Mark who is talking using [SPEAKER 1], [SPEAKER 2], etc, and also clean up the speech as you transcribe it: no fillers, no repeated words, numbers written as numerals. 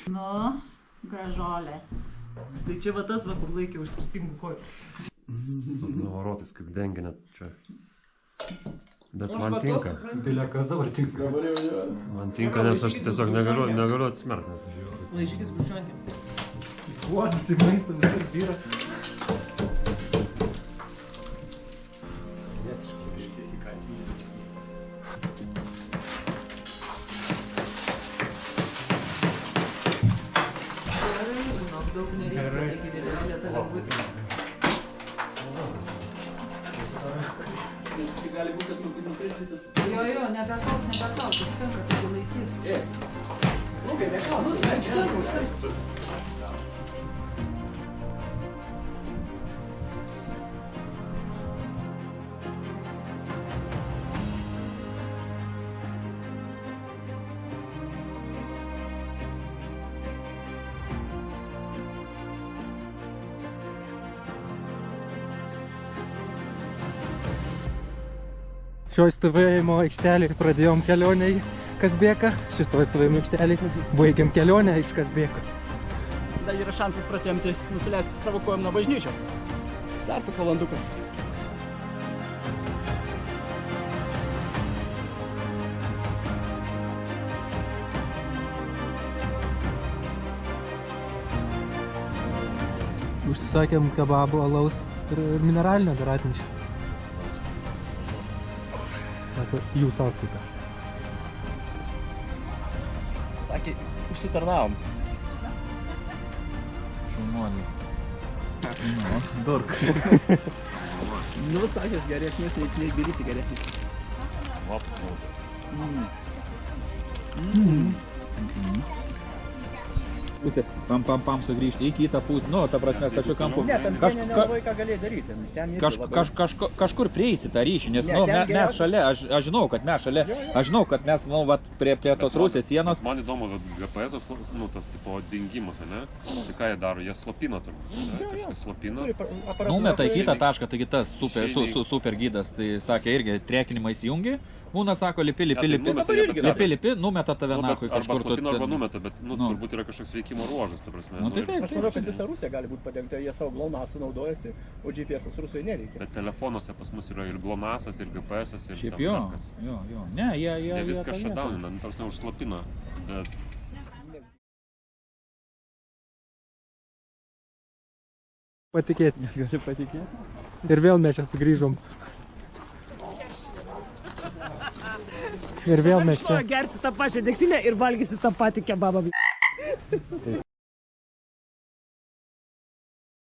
[SPEAKER 1] Nu, gražolė.
[SPEAKER 2] Tai čia va tas, kur laikė už skirtingų kojų.
[SPEAKER 3] Su navarotais kaip dengia net čia. Bet man tinka.
[SPEAKER 4] Tai kas dabar tinka?
[SPEAKER 3] Man tinka, nes aš tiesiog negaliu atsimerkti.
[SPEAKER 2] Laižykis bušiuonkė. Kuodas į maistą visur vyra.
[SPEAKER 1] Daug nereikia, reikia didelį talabutį.
[SPEAKER 2] Čia gali būti, kad nukris visas.
[SPEAKER 1] Jo, nebekalk, užtenka, taigi laikys.
[SPEAKER 2] Lukai, nekalk, užtenka.
[SPEAKER 4] Šioj stovėjimo aikštelėje pradėjom kelionę į Kazbėką, šitoj stovėjimo aikštelėje baigiam kelionę iš Kazbėko.
[SPEAKER 5] Dar yra šansas pratempti, nusileisti savo kojom nuo bažnyčios. Dar pusvalandukas.
[SPEAKER 4] Užsisakėm kebabų, alaus ir mineralinio dar atnešė. Sako, jų sąskaita.
[SPEAKER 5] Sakė, užsitarnavom.
[SPEAKER 4] Šaunuoliai.
[SPEAKER 5] Durk. Nu, sakės, geresnis, nei Tbilisi geresnis.
[SPEAKER 3] Lapas naudas.
[SPEAKER 6] Pusė, pam, sugrįžti į kitą pusę, nu, ta prasme, kažkokiu kampu.
[SPEAKER 5] Ne, ten nelabai ką galėjai daryti.
[SPEAKER 6] Kažkur prieisi tą ryšį, nes, nu, mes šalia, aš žinau, kad mes šalia, aš žinau, kad mes, nu, vat, prie tos Rusijos sienos.
[SPEAKER 3] Man įdomu, kad GPS-os, nu, tas, tipo, dingimas, ne? Tai ką jie daro? Jie slopina turbūt, ne? Kažkas slopina.
[SPEAKER 6] Numeta į kitą tašką, taigi tas super gydas, tai sakė irgi trekinimą įsijungi. Būna, sako, lipi, numeta tave nakui kažkur.
[SPEAKER 3] Arba slopina, arba numeta, bet, nu, turbūt yra kažkoks veikimo ruožas, ta prasme.
[SPEAKER 6] Nu, tai taip.
[SPEAKER 5] Aš manau, kad visa Rusija gali būti padengta, jie savo GLONASS naudojasi, o GPS-as Rusijai nereikia.
[SPEAKER 3] Bet telefonuose pas mus yra ir GLONASS, ir GPS-as, ir...
[SPEAKER 6] Šiaip jo. Ne,
[SPEAKER 3] jie viską shutdownina, nu, tarsi užslopina, bet...
[SPEAKER 4] Patikėti.
[SPEAKER 6] Gali patikėti.
[SPEAKER 4] Ir vėl mes čia sugrįžom. Ir vėl mes čia.
[SPEAKER 2] Gersi tą pačią degtinę ir valgysi tą patį kebabą.